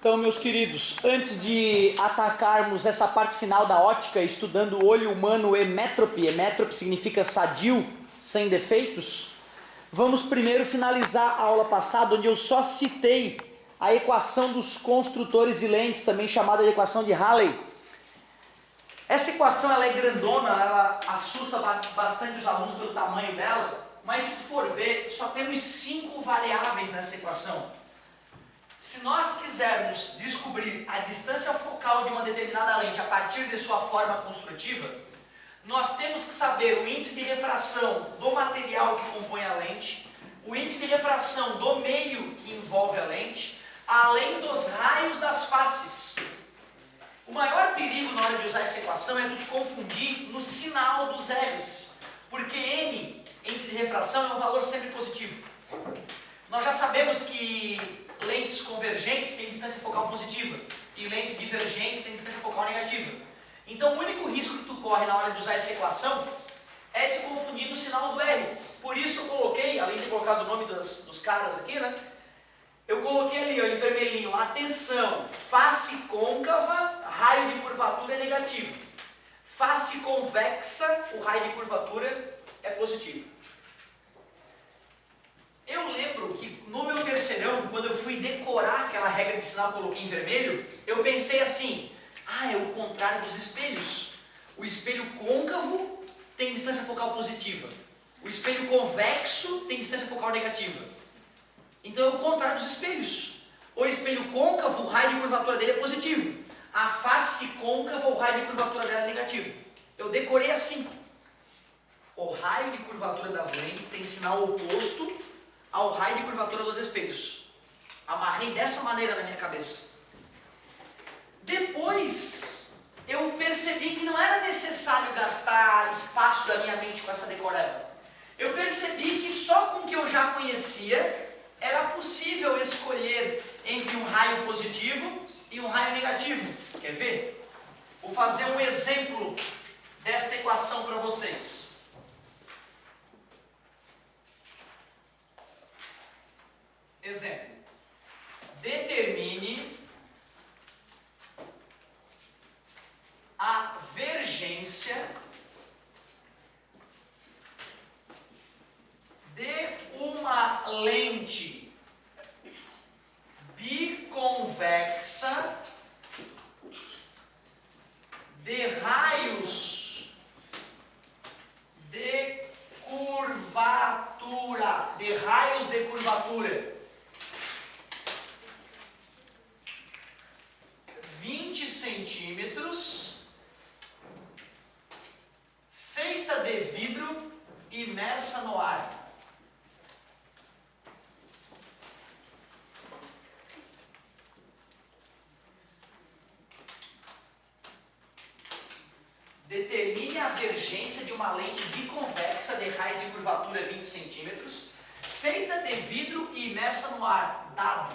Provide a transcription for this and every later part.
Então, meus queridos, antes de atacarmos essa parte final da ótica, estudando o olho humano emétrope, emétrope significa sadio, sem defeitos, vamos primeiro finalizar a aula passada, onde eu só citei a equação dos construtores de lentes, também chamada de equação de Halley. Essa equação ela é grandona, ela assusta bastante os alunos pelo tamanho dela, mas se tu for ver, só temos 5 variáveis nessa equação. Se nós quisermos descobrir a distância focal de uma determinada lente a partir de sua forma construtiva, nós temos que saber o índice de refração do material que compõe a lente, o índice de refração do meio que envolve a lente, além dos raios das faces. O maior perigo na hora de usar essa equação é tu te confundir no sinal dos R's, porque N, índice de refração, é um valor sempre positivo. Nós já sabemos que lentes convergentes têm distância focal positiva e lentes divergentes têm distância focal negativa. Então o único risco que tu corre na hora de usar essa equação é te confundir no sinal do R. Por isso eu coloquei, além de colocar o nome dos caras aqui, né? Eu coloquei ali, ó, em vermelhinho, atenção, face côncava, raio de curvatura é negativo. Face convexa, o raio de curvatura é positivo. Eu lembro que no meu terceirão, quando eu fui decorar aquela regra de sinal que eu coloquei em vermelho, eu pensei assim, é o contrário dos espelhos. O espelho côncavo tem distância focal positiva. O espelho convexo tem distância focal negativa. Então é o contrário dos espelhos. O espelho côncavo, o raio de curvatura dele é positivo. A face côncava, o raio de curvatura dela é negativo. Eu decorei assim. O raio de curvatura das lentes tem sinal oposto ao raio de curvatura dos espelhos. Amarrei dessa maneira na minha cabeça. Depois, eu percebi que não era necessário gastar espaço da minha mente com essa decoreba. Eu percebi que só com o que eu já conhecia, era possível escolher entre um raio positivo e um raio negativo. Quer ver? Vou fazer um exemplo desta equação para vocês. Exemplo. Determine a vergência de uma lente biconvexa de raios de curvatura, 20 centímetros, feita de vidro, imersa no ar. Determine a vergência de uma lente biconvexa de raios de curvatura 20 centímetros, feita de vidro e imersa no ar. Dado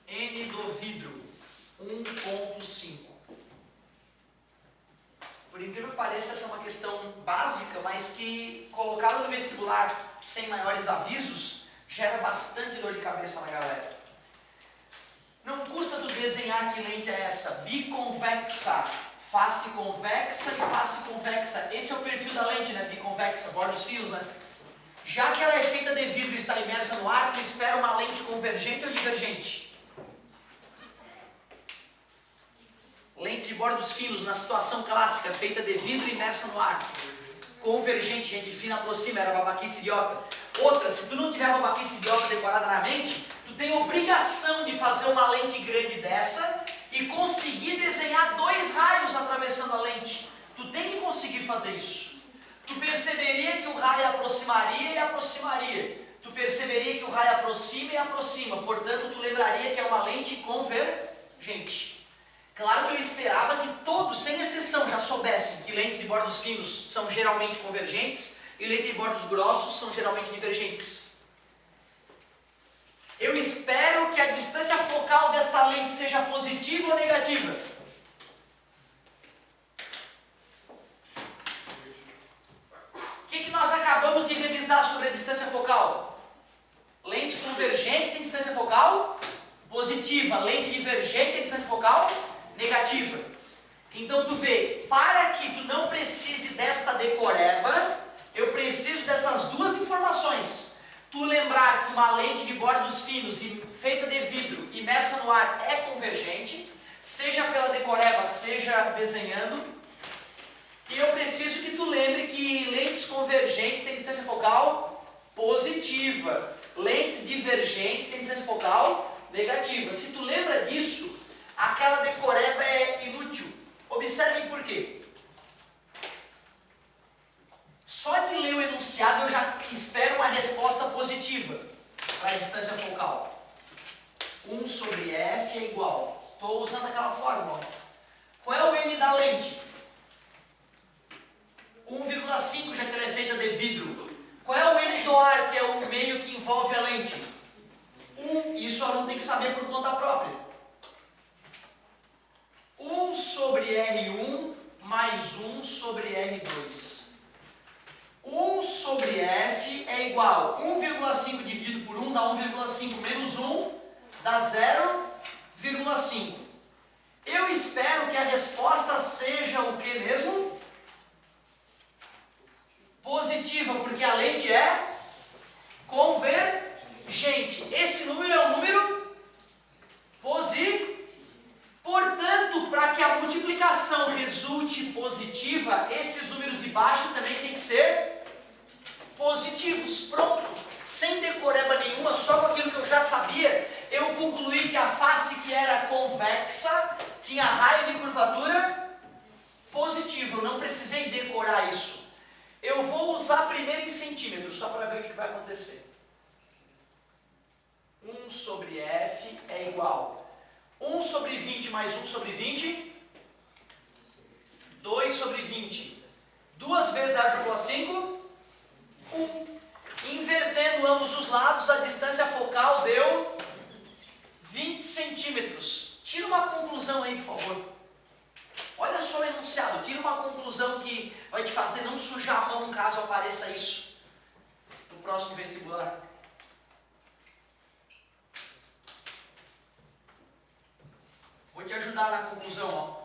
N do vidro 1,5. Por incrível que pareça, essa é uma questão básica, mas que, colocada no vestibular sem maiores avisos, gera bastante dor de cabeça na galera. Não custa tu desenhar que lente é essa, biconvexa, face convexa e face convexa. Esse é o perfil da lente, né? Biconvexa, bordos finos, né? Já que ela é feita de vidro e está imersa no ar, tu espera uma lente convergente ou divergente? Lente de bordos finos, na situação clássica, feita de vidro e imersa no ar. Convergente, gente fina aproxima, era babaquice idiota. Outra, se tu não tiver babaquice idiota decorada na mente, tu tem obrigação de fazer uma lente grande dessa e conseguir desenhar 2 raios atravessando a lente. Tu tem que conseguir fazer isso. Tu perceberia que o raio aproximaria e aproximaria. Tu perceberia que o raio aproxima e aproxima. Portanto, tu lembraria que é uma lente convergente. Claro que eu esperava que todos, sem exceção, já soubessem que lentes de bordos finos são geralmente convergentes e lentes de bordos grossos são geralmente divergentes. Eu espero que a distância focal desta lente seja positiva ou negativa. O que nós acabamos de revisar sobre a distância focal? Lente convergente tem distância focal Positiva. Lente divergente tem distância focal negativa. Então tu vê, para que tu não precise desta decoreba, eu preciso dessas duas informações. Tu lembrar que uma lente de bordos finos e feita de vidro, imersa no ar, é convergente, seja pela decoreba, seja desenhando. E eu preciso que tu lembre que lentes convergentes têm distância focal positiva. Lentes divergentes têm distância focal negativa. Se tu lembra disso, aquela decoreba é inútil. Observem por quê. Só de ler o enunciado eu já espero uma resposta positiva para a distância focal. 1 sobre F é igual. Estou usando aquela fórmula. Qual é o N da lente? 1,5, já que ela é feita de vidro. Qual é o N do ar, que é o meio que envolve a lente? 1. Isso o aluno tem que saber por conta própria. 1 sobre R1 mais 1 sobre R2. 1 sobre F é igual a 1,5 dividido por 1 dá 1,5 menos 1 dá 0,5. Eu espero que a resposta seja o que mesmo? Positiva, porque a lente é convergente. Esse número é um número positivo. Portanto, para que a multiplicação resulte positiva, esses números de baixo também têm que ser positivos. Pronto. Sem decoreba nenhuma, só com aquilo que eu já sabia, eu concluí que a face que era convexa tinha raio de curvatura positiva. Eu não precisei decorar isso. Eu vou usar primeiro em centímetros, só para ver o que vai acontecer. 1 sobre F é igual 1 sobre 20 mais 1 sobre 20, 2 sobre 20. 2 vezes 0,5, 1. Invertendo ambos os lados, a distância focal deu 20 centímetros. Tira uma conclusão aí, por favor. Olha só o enunciado, tira uma conclusão que vai te fazer não sujar a mão caso apareça isso no próximo vestibular. Vou te ajudar na conclusão, ó.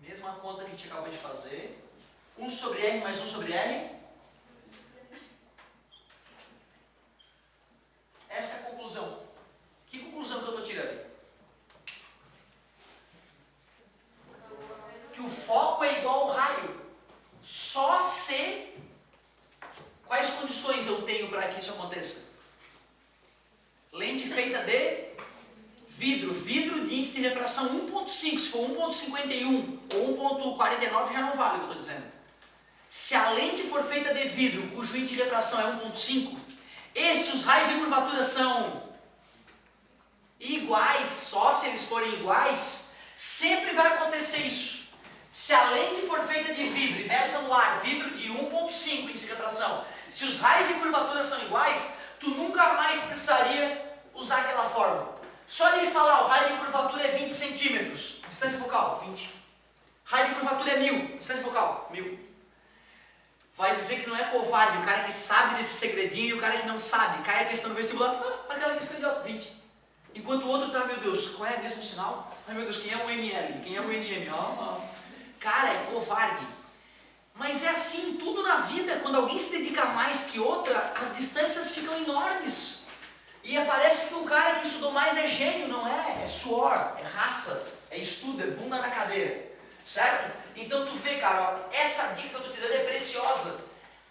Mesma conta que a gente acabou de fazer. 1 sobre R mais 1 sobre R. Essa é a conclusão. Que conclusão que eu estou tirando? Que o foco é igual ao raio. Só se... Quais condições eu tenho para que isso aconteça? Lente feita de vidro. Vidro de índice de refração 1.5. Se for 1.51 ou 1.49 já não vale o que eu estou dizendo. Se a lente for feita de vidro, cujo índice de refração é 1.5, e se os raios de curvatura são iguais, só se eles forem iguais, sempre vai acontecer isso. Se a lente for feita de vidro, imersa no ar, vidro de 1.5 índice de refração, se os raios de curvatura são iguais, tu nunca mais precisaria usar aquela fórmula. Só de ele falar, o raio de curvatura é 20 centímetros, distância focal, 20. Raio de curvatura é 1000, distância focal, 1000. Vai dizer que não é covarde, o cara que sabe desse segredinho e o cara que não sabe. Cai a questão do vestibular, aquela questão de 20. Enquanto o outro tá, meu Deus, qual é o mesmo sinal? Ai meu Deus, quem é o NL? Quem é o NM? Cara, é covarde. Mas é assim tudo na vida, quando alguém se dedica mais que outra, as distâncias ficam enormes. E parece que o cara que estudou mais é gênio, não é? É suor, é raça, é estudo, é bunda na cadeira. Certo? Então tu vê, cara, ó, essa dica que eu estou te dando é preciosa,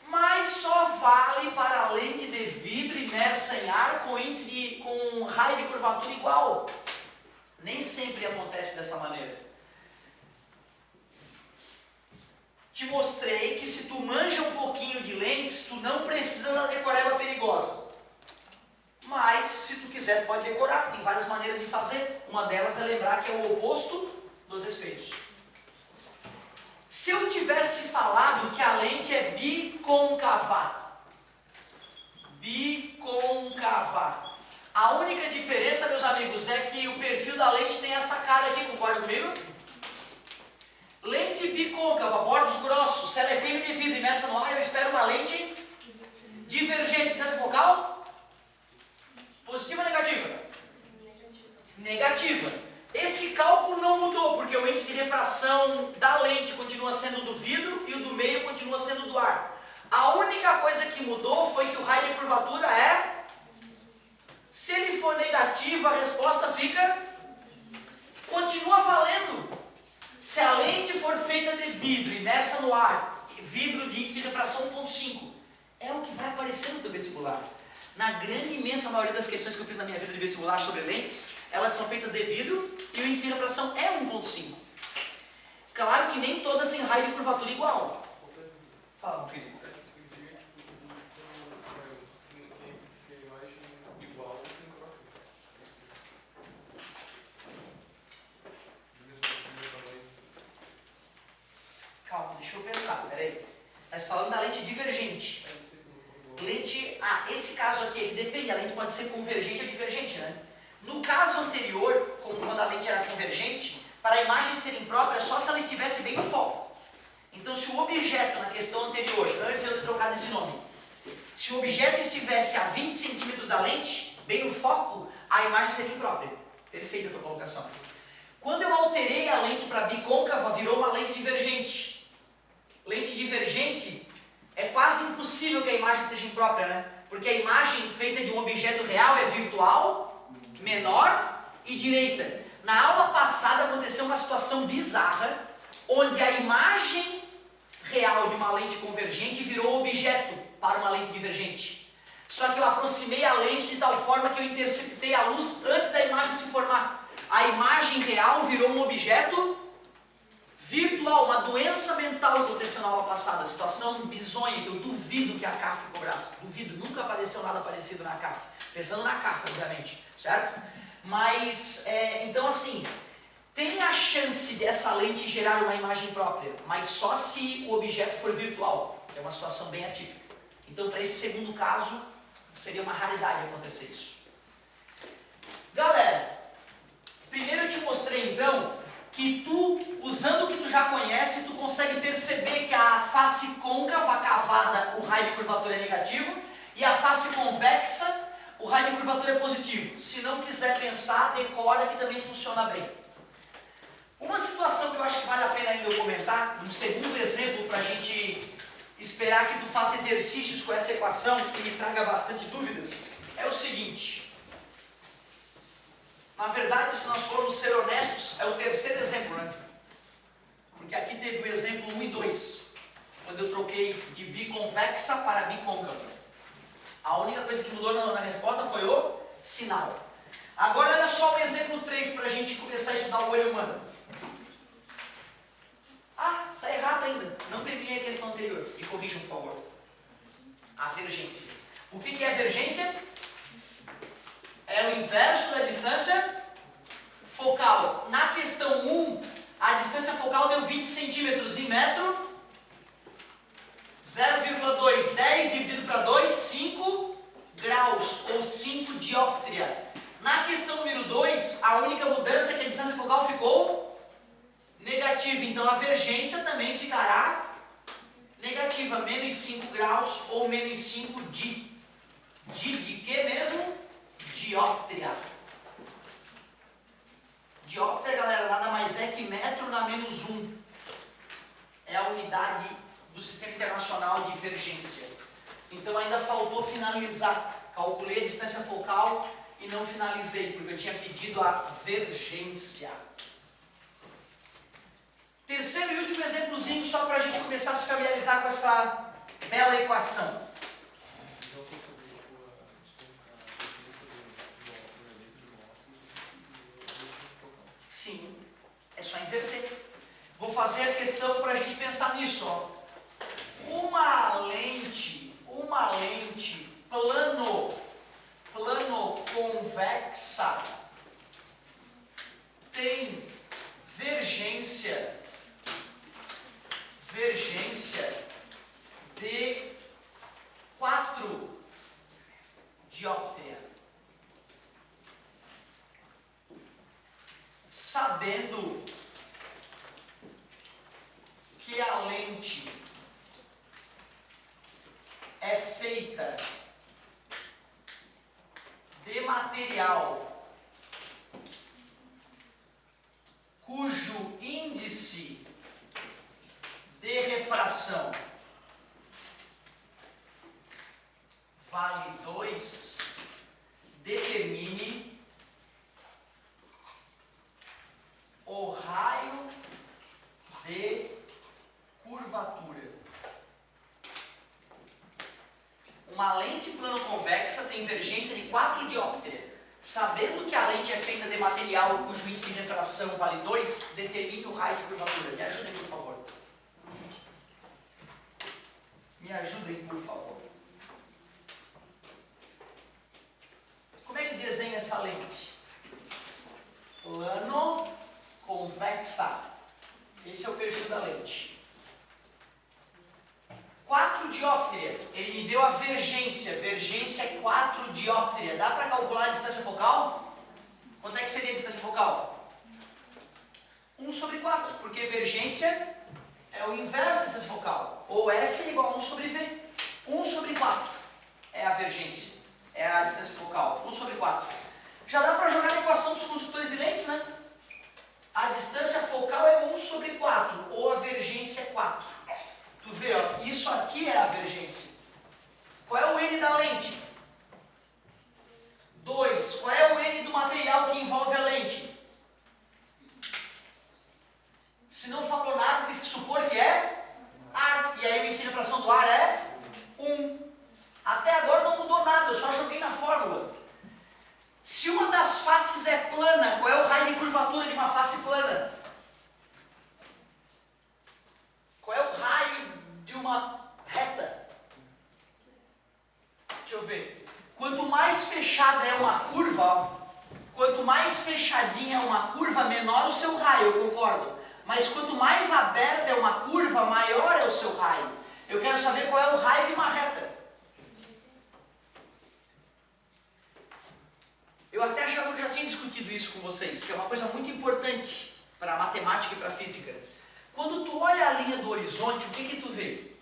mas só vale para a lente de vidro imersa em ar com raio de curvatura igual. Nem sempre acontece dessa maneira. Te mostrei que se tu manja um pouquinho de lentes, tu não precisa da decoreba perigosa. Mas, se tu quiser, tu pode decorar. Tem várias maneiras de fazer. Uma delas é lembrar que é o oposto dos espelhos. Se eu tivesse falado que a lente é bicôncava, a única diferença, meus amigos, é que o perfil da lente tem essa cara aqui, concorda comigo? bicôncava, bordos grossos, se ela é filme de vidro imersa no ar, eu espero uma lente divergente. Distância focal? Positiva ou negativa? Negativa. Esse cálculo não mudou, porque o índice de refração da lente continua sendo do vidro e o do meio continua sendo do ar. A única coisa que mudou foi que o raio de curvatura é... Se ele for negativo, a resposta fica... Continua valendo. Se a lente for feita de vidro e imersa no ar, vidro de índice de refração 1.5, é o que vai aparecer no teu vestibular. Na grande imensa maioria das questões que eu fiz na minha vida de vestibular sobre lentes, elas são feitas de vidro e o índice de refração é 1.5. Claro que nem todas têm raio de curvatura igual. Fala, meu filho. Calma, deixa eu pensar, peraí. Nós falando da lente divergente. Lente, esse caso aqui, ele depende, a lente pode ser convergente ou divergente, né? No caso anterior, como quando a lente era convergente, para a imagem ser imprópria, só se ela estivesse bem no foco. Então, se o objeto, na questão anterior, antes eu ter trocado esse nome, se o objeto estivesse a 20 centímetros da lente, bem no foco, a imagem seria imprópria. Perfeita a tua colocação. Quando eu alterei a lente para bicôncava, virou uma lente divergente. Lente divergente é quase impossível que a imagem seja imprópria, né? Porque a imagem feita de um objeto real é virtual, menor e direita. Na aula passada aconteceu uma situação bizarra, onde a imagem real de uma lente convergente virou objeto para uma lente divergente. Só que eu aproximei a lente de tal forma que eu interceptei a luz antes da imagem se formar. A imagem real virou um objeto virtual, uma doença mental aconteceu na aula passada, situação bizonha que eu duvido que a CAF cobrasse. Duvido, nunca apareceu nada parecido na CAF. Pensando na CAF, obviamente, certo? Mas, então assim, tem a chance dessa lente gerar uma imagem própria, mas só se o objeto for virtual, que é uma situação bem atípica. Então, para esse segundo caso, seria uma raridade acontecer isso. Galera, primeiro eu te mostrei então que tu, usando o que tu já conhece, tu consegue perceber que a face côncava, cavada, o raio de curvatura é negativo, e a face convexa, o raio de curvatura é positivo. Se não quiser pensar, decora que também funciona bem. Uma situação que eu acho que vale a pena ainda eu comentar, um segundo exemplo para a gente esperar que tu faça exercícios com essa equação que me traga bastante dúvidas, é o seguinte. Na verdade, se nós formos ser honestos, é o terceiro exemplo, né? Porque aqui teve o exemplo 1 e 2, quando eu troquei de biconvexa para bicôncava. A única coisa que mudou na resposta foi o sinal. Agora, olha só o exemplo 3 para a gente começar a estudar o olho humano. Ah, está errado ainda. Não terminei a questão anterior. Me corrijam, por favor. A vergência. O que é a vergência? É o inverso da distância focal. Na questão 1, a distância focal deu 20 centímetros em metro. 0,2, 10 dividido para 2, 5 graus, ou 5 dióptria. Na questão número 2, a única mudança é que a distância focal ficou negativa. Então a vergência também ficará negativa. Menos 5 graus ou menos 5 de que mesmo? Dióptria. Dióptria, galera, nada mais é que metro na menos 1. É a unidade do Sistema Internacional de Vergência. Então ainda faltou finalizar. Calculei a distância focal e não finalizei, porque eu tinha pedido a vergência. Terceiro e último exemplozinho, só para a gente começar a se familiarizar com essa bela equação. Sim, é só inverter. Vou fazer a questão para a gente pensar nisso. Ó. Uma lente plano convexa tem vergência de 4 dióptria. Sabendo que a lente plano-convexa tem divergência de 4 dióptria. Sabendo que a lente é feita de material cujo índice de refração vale 2, determine o raio de curvatura. Me ajudem, por favor. Me ajudem, por favor. Como é que desenha essa lente? Plano convexa. Esse é o perfil da lente. 4 dióptria. Ele me deu a vergência. Vergência é 4 dióptria. Dá para calcular a distância focal? Quanto é que seria a distância focal? 1 sobre 4, porque vergência é o inverso da distância focal. Ou F é igual a 1 sobre V. 1 sobre 4 é a vergência. É a distância focal. 1 sobre 4. Já dá para jogar na equação dos construtores de lentes, né? A distância focal é 1 sobre 4, ou a vergência é 4. Tu vê, ó, isso aqui é a vergência. Qual é o N da lente? 2. Qual é o N do material que envolve a lente? Se não falou nada, tem que supor que é ar. E aí o índice de refração do ar é 1. Até agora não mudou nada, eu só joguei na fórmula. Se uma das faces é plana, qual é o raio de curvatura de uma face plana? Qual é o raio de uma reta? Deixa eu ver. Quanto mais fechada é uma curva, ó, quanto mais fechadinha é uma curva, menor o seu raio, eu concordo. Mas quanto mais aberta é uma curva, maior é o seu raio. Eu quero saber qual é o raio de uma reta. Eu até achava que eu já tinha discutido isso com vocês, que é uma coisa muito importante para a matemática e para a física. Quando tu olha a linha do horizonte, o que tu vê?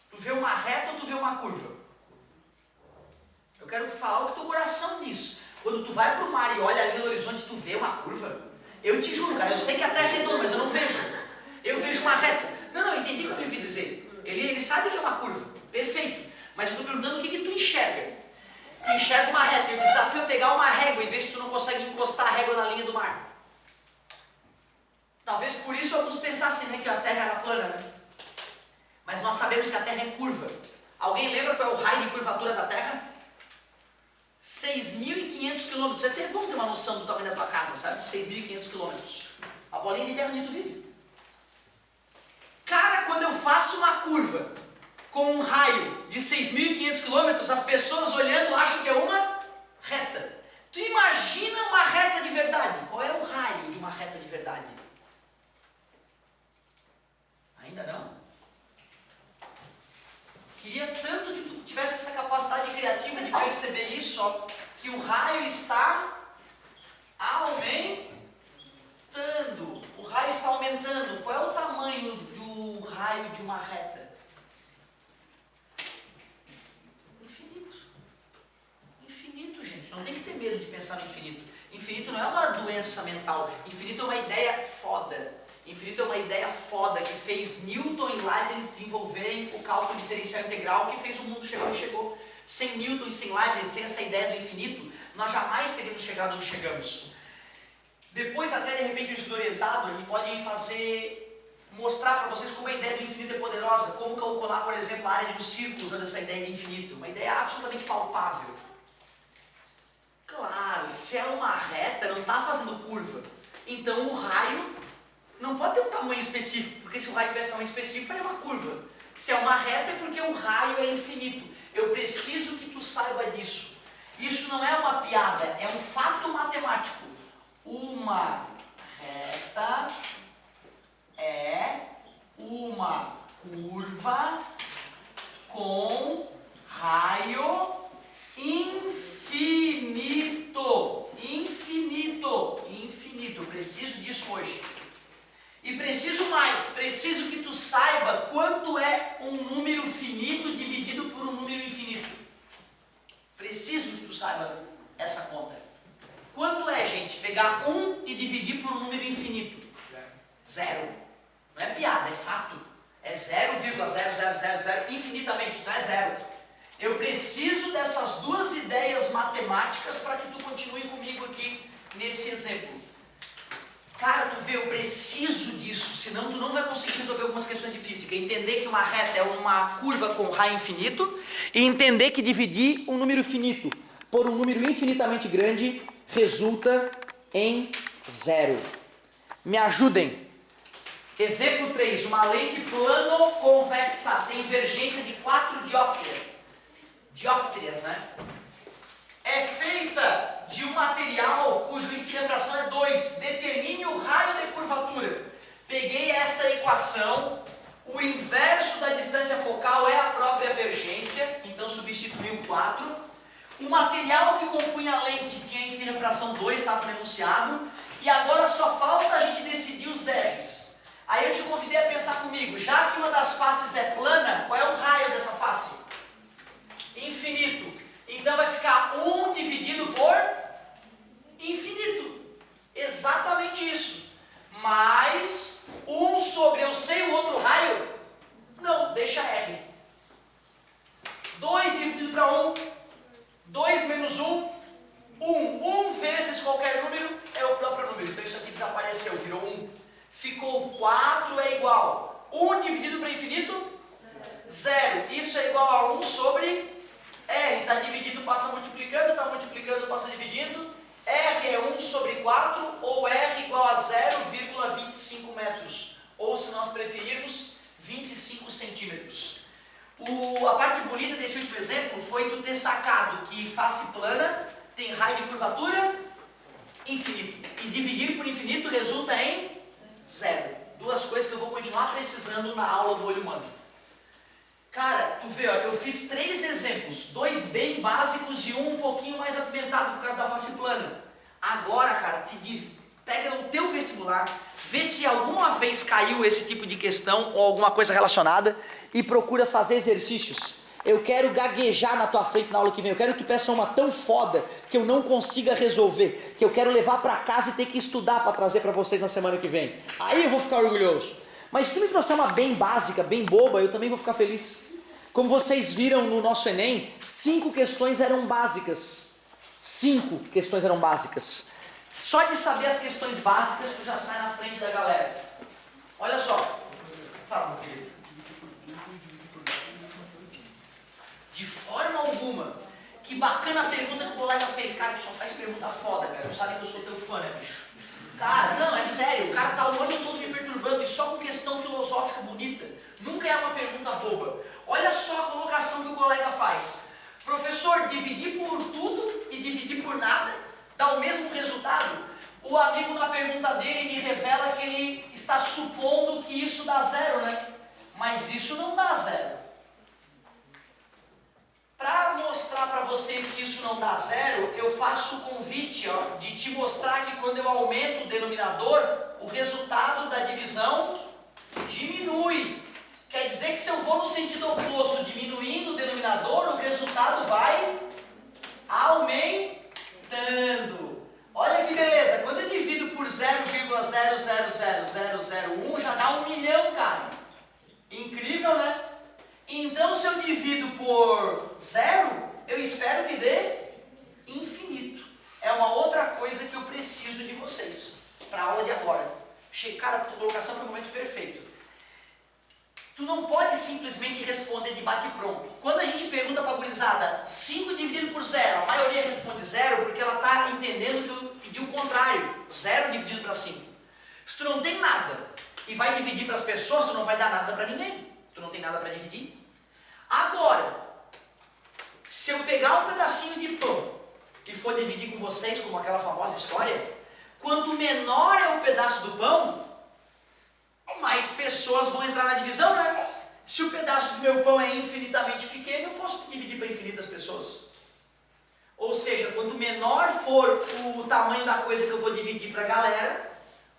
Tu vê uma reta ou tu vê uma curva? Eu quero falar o que teu coração diz. Quando tu vai para o mar e olha a linha do horizonte, tu vê uma curva? Eu te juro, cara, eu sei que a Terra é redonda, mas eu não vejo. Eu vejo uma reta. Não, entendi o que eu quis dizer. Ele sabe que é uma curva. Perfeito. Mas eu estou perguntando o que tu enxerga. Tu enxerga uma reta, eu te desafio a pegar uma régua e ver se tu não consegue encostar a régua na linha do mar. Talvez por isso alguns pensassem, né, que a Terra era plana, né? Mas nós sabemos que a Terra é curva. Alguém lembra qual é o raio de curvatura da Terra? 6.500 km. Você tem bom ter uma noção do tamanho da tua casa, sabe? 6.500 km. A bolinha de terra onde tu vive. Cara, quando eu faço uma curva com um raio de 6.500 km, as pessoas olhando acham que é uma reta. Tu imagina uma reta de verdade. Qual é o raio de uma reta de verdade? Ainda não? Queria tanto que tu tivesse essa capacidade criativa de perceber isso, ó, que o raio está aumentando. O raio está aumentando. Qual é o tamanho do raio de uma reta? Infinito. Infinito, gente. Não tem que ter medo de pensar no infinito. Infinito não é uma doença mental. Infinito é uma ideia foda. Infinito é uma ideia foda que fez Newton e Leibniz desenvolverem o cálculo diferencial integral que fez o mundo chegar onde chegou. Sem Newton e sem Leibniz, sem essa ideia do infinito, nós jamais teríamos chegado onde chegamos. Depois, até de repente, o estudo orientado, ele pode mostrar para vocês como a ideia do infinito é poderosa, como calcular, por exemplo, a área de um círculo usando essa ideia de infinito. Uma ideia absolutamente palpável. Claro, se é uma reta, não está fazendo curva. Então o raio não pode ter um tamanho específico, porque se o raio tivesse um tamanho específico, é uma curva. Se é uma reta, é porque o raio é infinito. Eu preciso que tu saiba disso. Isso não é uma piada, é um fato matemático. Uma reta é uma curva com raio infinito. Infinito. Infinito. Eu preciso disso hoje. E preciso mais, preciso que tu saiba quanto é um número finito dividido por um número infinito. Preciso que tu saiba essa conta. Quanto é, gente, pegar 1 e dividir por um número infinito? Zero. Não é piada, é fato. É 0,0000 infinitamente, então é zero. Eu preciso dessas duas ideias matemáticas para que tu continue comigo aqui nesse exemplo. Cara, tu ver, eu preciso disso, senão tu não vai conseguir resolver algumas questões de física. Entender que uma reta é uma curva com raio infinito e entender que dividir um número finito por um número infinitamente grande resulta em zero. Me ajudem. Exemplo 3, uma lente plano-convexa tem divergência de 4 dióptrias. Dióptrias, né? É feita de um material cujo índice de refração é 2. Determine o raio de curvatura. Peguei esta equação, o inverso da distância focal é a própria vergência, então substituí o 4. O material que compunha a lente tinha índice de refração 2, estava no enunciado, e agora só falta a gente decidir os R's. Aí eu te convidei a pensar comigo, já que uma das faces é plana, qual é o raio dessa face? Infinito. Então vai ficar 1 dividido por infinito. Exatamente isso. Mais 1 sobre eu sei o outro raio? Não, deixa R. 2 dividido para 1. 2 menos 1. 1 vezes qualquer número é o próprio número. Então isso aqui desapareceu, virou 1. Ficou 4 é igual. 1 dividido para infinito? 0. Isso é igual a 1 sobre R. Está dividindo, passa multiplicando, está multiplicando, passa dividindo. R é 1 sobre 4, ou R igual a 0,25 metros. Ou, se nós preferirmos, 25 centímetros. A parte bonita desse último exemplo foi tu ter sacado que face plana tem raio de curvatura infinito. E dividir por infinito resulta em 0. Duas coisas que eu vou continuar precisando na aula do olho humano. Cara, tu vê, ó, eu fiz 3 exemplos, 2 bem básicos e um pouquinho mais apimentado por causa da face plana. Agora, cara, pega o teu vestibular, vê se alguma vez caiu esse tipo de questão ou alguma coisa relacionada e procura fazer exercícios. Eu quero gaguejar na tua frente na aula que vem, eu quero que tu peça uma tão foda que eu não consiga resolver, que eu quero levar pra casa e ter que estudar pra trazer pra vocês na semana que vem. Aí eu vou ficar orgulhoso. Mas se tu me trouxer uma bem básica, bem boba, eu também vou ficar feliz. Como vocês viram no nosso Enem, 5 questões eram básicas. 5 questões eram básicas. Só de saber as questões básicas, tu já sai na frente da galera. Olha só. Fala, meu querido. De forma alguma. Que bacana a pergunta que o colega fez. Cara, tu só faz pergunta foda, cara. Tu sabe que eu sou teu fã, né, bicho? Cara, não, é sério. O cara tá o ano todo me perturbando e só com questão filosófica bonita. Nunca é uma pergunta boba. Olha só a colocação que o colega faz. Professor, dividir por tudo e dividir por nada dá o mesmo resultado? O amigo na pergunta dele revela que ele está supondo que isso dá 0, né? Mas isso não dá 0. Para mostrar para vocês que isso não dá 0, eu faço o convite, ó, de te mostrar que quando eu aumento o denominador, o resultado da divisão diminui. Quer dizer que se eu vou no sentido oposto, diminuindo o denominador, o resultado vai aumentando. Olha que beleza, quando eu divido por 0,000001, já dá 1 milhão, cara. Incrível, né? Então, se eu divido por 0, eu espero que dê infinito. É uma outra coisa que eu preciso de vocês para a aula de agora. Cara, a tua colocação foi um momento perfeito. Tu não pode simplesmente responder de bate-pronto. Quando a gente pergunta para a gurizada 5 dividido por 0, a maioria responde 0 porque ela está entendendo que eu pedi o contrário. 0 dividido para 5. Se tu não tem nada e vai dividir para as pessoas, tu não vai dar nada para ninguém. Tu não tem nada para dividir. Agora, se eu pegar um pedacinho de pão e for dividir com vocês, como aquela famosa história, quanto menor é o pedaço do pão, mais pessoas vão entrar na divisão, né? Se o pedaço do meu pão é infinitamente pequeno, eu posso dividir para infinitas pessoas. Ou seja, quanto menor for o tamanho da coisa que eu vou dividir para a galera,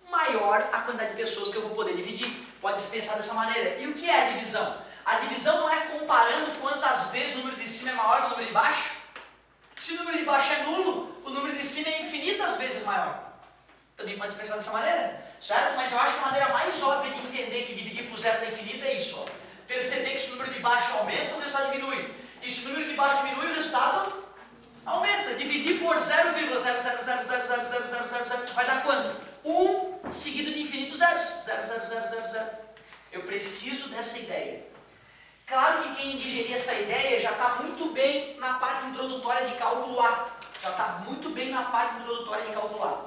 maior a quantidade de pessoas que eu vou poder dividir. Pode-se pensar dessa maneira. E o que é a divisão? A divisão não é comparando quantas vezes o número de cima é maior que o número de baixo. Se o número de baixo é nulo, o número de cima é infinitas vezes maior. Também pode se pensar dessa maneira, certo? Mas eu acho que a maneira mais óbvia de entender que dividir por 0 para infinito é isso, ó. Perceber que se o número de baixo aumenta, o resultado diminui. E se o número de baixo diminui, o resultado aumenta. Dividir por 0,0000000 vai dar quanto? 1 seguido de zeros, 0, 0, 0, 0, 0. Eu preciso dessa ideia. Claro que quem digerir essa ideia já está muito bem na parte introdutória de cálculo A. Já está muito bem na parte introdutória de cálculo A.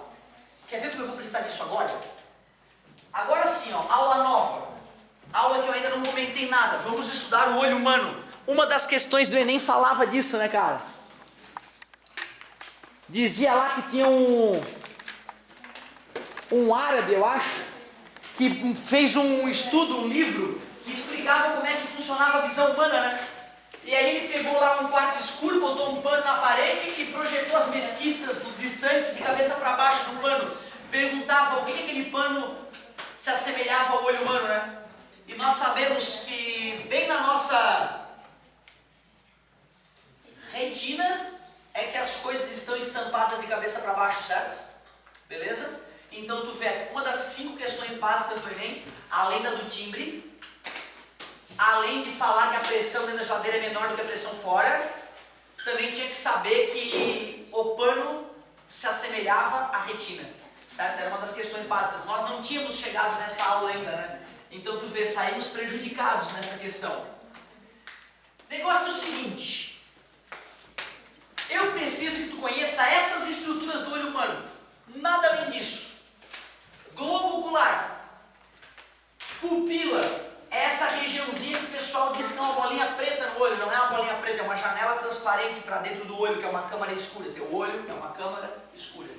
Quer ver como eu vou precisar disso agora? Agora sim, ó, aula nova. Aula que eu ainda não comentei nada. Vamos estudar o olho humano. Uma das questões do Enem falava disso, né, cara? Dizia lá que tinha um árabe, eu acho, que fez um estudo, um livro, que explicava como é que funcionava a visão humana, né? E aí ele pegou lá um quarto escuro, botou um pano na parede e projetou as mesquitas distantes de cabeça para baixo do pano. Perguntava o que aquele pano se assemelhava ao olho humano, né? E nós sabemos que bem na nossa retina é que as coisas estão estampadas de cabeça para baixo, certo? Beleza? Então tu vê, uma das 5 questões básicas do Enem, além da do timbre, além de falar que a pressão dentro da geladeira é menor do que a pressão fora, também tinha que saber que o pano se assemelhava à retina, certo? Era uma das questões básicas. Nós não tínhamos chegado nessa aula ainda, né? Então tu vê, saímos prejudicados nessa questão. O negócio é o seguinte, eu preciso que tu conheça essas estruturas do olho humano, nada além disso. Globo ocular, pupila, é essa regiãozinha que o pessoal diz que é uma bolinha preta no olho. Não é uma bolinha preta, é uma janela transparente para dentro do olho, que é uma câmara escura. Teu olho é uma câmara escura.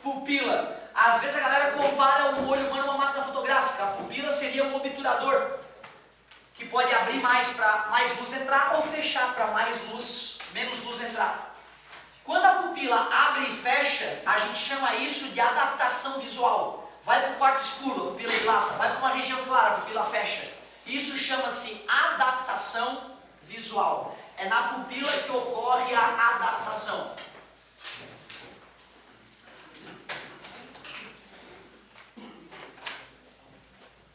Pupila, às vezes a galera compara o olho humano a uma máquina fotográfica. A pupila seria um obturador, que pode abrir mais para mais luz entrar ou fechar para menos luz entrar. Quando a pupila abre e fecha, a gente chama isso de adaptação visual. Vai para o quarto escuro, a pupila dilata. Vai para uma região clara, a pupila fecha. Isso chama-se adaptação visual. É na pupila que ocorre a adaptação.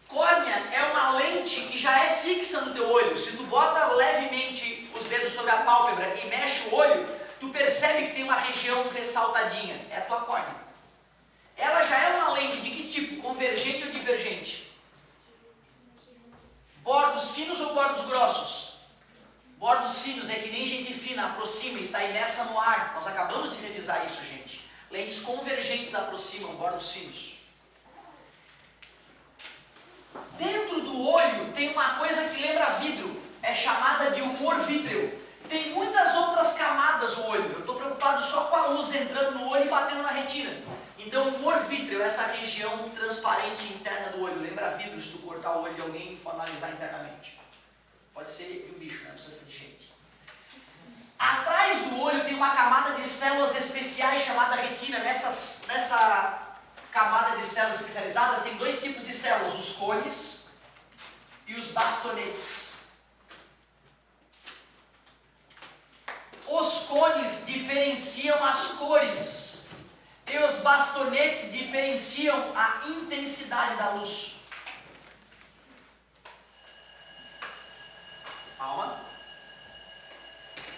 Córnea é uma lente que já é fixa no teu olho. Se tu bota levemente os dedos sobre a pálpebra e mexe o olho, tu percebe que tem uma região ressaltadinha. É a tua córnea. Ela já é uma lente de que tipo? Convergente ou divergente? Bordos finos ou bordos grossos? Bordos finos é que nem gente fina, aproxima, está imersa no ar. Nós acabamos de revisar isso, gente. Lentes convergentes aproximam, bordos finos. Dentro do olho tem uma coisa que lembra vidro. É chamada de humor vítreo. Tem muitas outras camadas no olho. Eu estou preocupado só com a luz entrando no olho e batendo na retina. Então, o humor vítreo, essa região transparente interna do olho, lembra vidro se tu cortar o olho de alguém e for analisar internamente. Pode ser um bicho, né? Não precisa ser de gente. Atrás do olho tem uma camada de células especiais chamada retina. Nessa camada de células especializadas tem 2 tipos de células, os cones e os bastonetes. Os cones diferenciam as cores e os bastonetes diferenciam a intensidade da luz. Calma.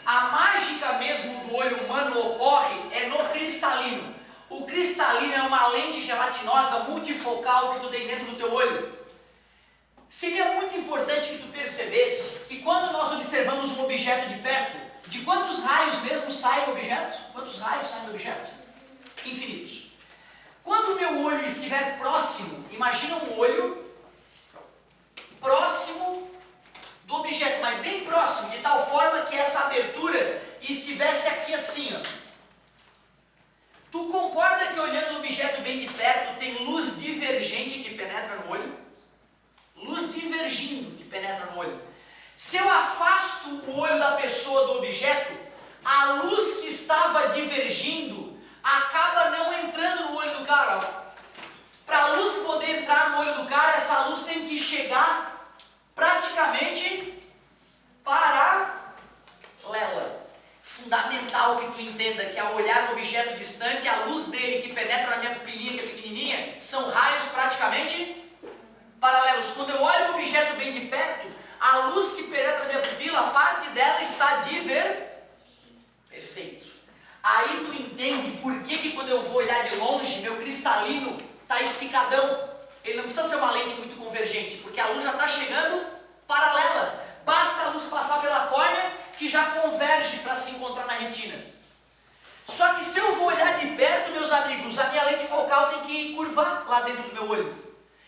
A mágica mesmo do olho humano ocorre é no cristalino. O cristalino é uma lente gelatinosa multifocal que tu tem dentro do teu olho. Seria muito importante que tu percebesse que quando nós observamos um objeto de perto, de quantos raios mesmo sai o objeto? Quantos raios saem do objeto? Infinitos. Quando o meu olho estiver próximo, imagina um olho próximo do objeto, mas bem próximo, de tal forma que essa abertura estivesse aqui assim, ó. Tu concorda que olhando o objeto bem de perto tem luz divergente que penetra no olho? Luz divergindo que penetra no olho. Se eu afasto o olho da pessoa do objeto, a luz que estava divergindo acaba não entrando no olho do cara. Para a luz poder entrar no olho do cara, essa luz tem que chegar praticamente paralela. Fundamental que tu entenda que ao olhar um objeto distante, a luz dele que penetra na minha pupilinha, que é pequenininha, são raios praticamente paralelos. Quando eu olho um objeto bem de perto, a luz que penetra na minha pupila, parte dela está perfeito. Aí tu entende por que quando eu vou olhar de longe, meu cristalino está esticadão. Ele não precisa ser uma lente muito convergente, porque a luz já está chegando paralela. Basta a luz passar pela córnea que já converge para se encontrar na retina. Só que se eu vou olhar de perto, meus amigos, a minha lente focal tem que curvar lá dentro do meu olho.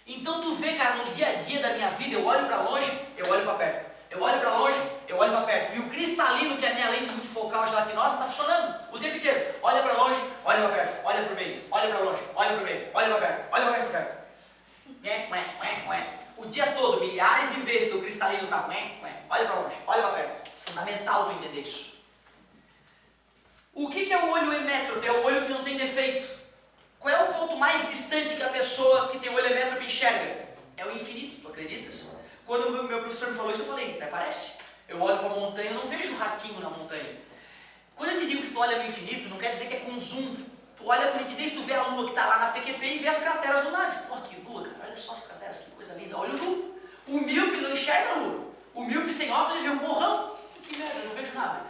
Então tu vê, cara, no dia a dia da minha vida, eu olho para longe, eu olho para perto. Eu olho para longe, eu olho para perto. E o cristalino, que é a minha lente multifocal gelatinosa, está funcionando o tempo inteiro. Olha para longe, olha para perto, olha para o meio, olha para longe, olha para o meio, olha para perto, olha mais para perto. O dia todo, milhares de vezes que o cristalino está, olha para longe, olha para perto. Fundamental tu entender isso. O que é o olho emétrope? É o olho que não tem defeito. Qual é o ponto mais distante que a pessoa que tem olho emétrope enxerga? É o infinito, tu acreditas? Quando o meu professor me falou isso, eu falei, até parece. Eu olho para a montanha, eu não vejo ratinho na montanha. Quando eu te digo que tu olha no infinito, não quer dizer que é com zoom. Tu olha com nitidez, tu vê a lua que está lá na PQP e vê as crateras lunares. Pô, que lua, cara, olha só as crateras, que coisa linda. Olho nu. O míope não enxerga a lua. O míope sem óculos, ele vê um borrão. Que merda, eu não vejo nada.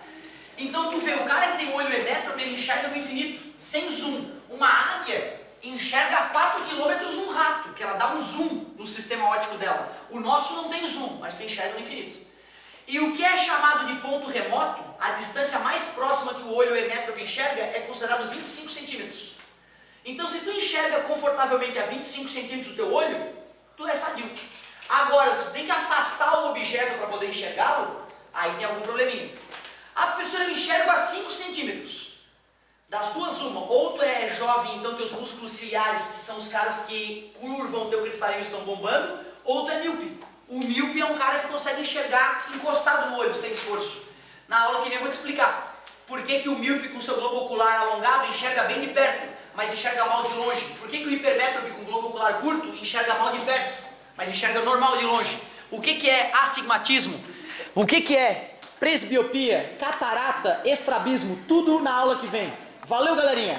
Então tu vê, o cara que tem olho emétrope, ele enxerga no infinito, sem zoom. Uma águia enxerga a 4 km um rato, que ela dá um zoom no sistema óptico dela. O nosso não tem zoom, mas tu enxerga no infinito. E o que é chamado de ponto remoto, a distância mais próxima que o olho emétrope enxerga, é considerado 25 centímetros. Então se tu enxerga confortavelmente a 25 centímetros do teu olho, tu é sadio. Agora, se tu tem que afastar o objeto para poder enxergá-lo, aí tem algum probleminha. A professora, eu enxergo a 5 centímetros. Das duas, uma. Ou tu é jovem, então teus músculos ciliares, que são os caras que curvam o teu cristalino, estão bombando, ou tu é míope. O míope é um cara que consegue enxergar encostado no olho, sem esforço. Na aula que vem eu vou te explicar por que o míope com seu globo ocular alongado enxerga bem de perto, mas enxerga mal de longe. Por que o hipermétrope com globo ocular curto enxerga mal de perto, mas enxerga normal de longe. O que é astigmatismo? O que é presbiopia, catarata, estrabismo? Tudo na aula que vem. Valeu, galerinha!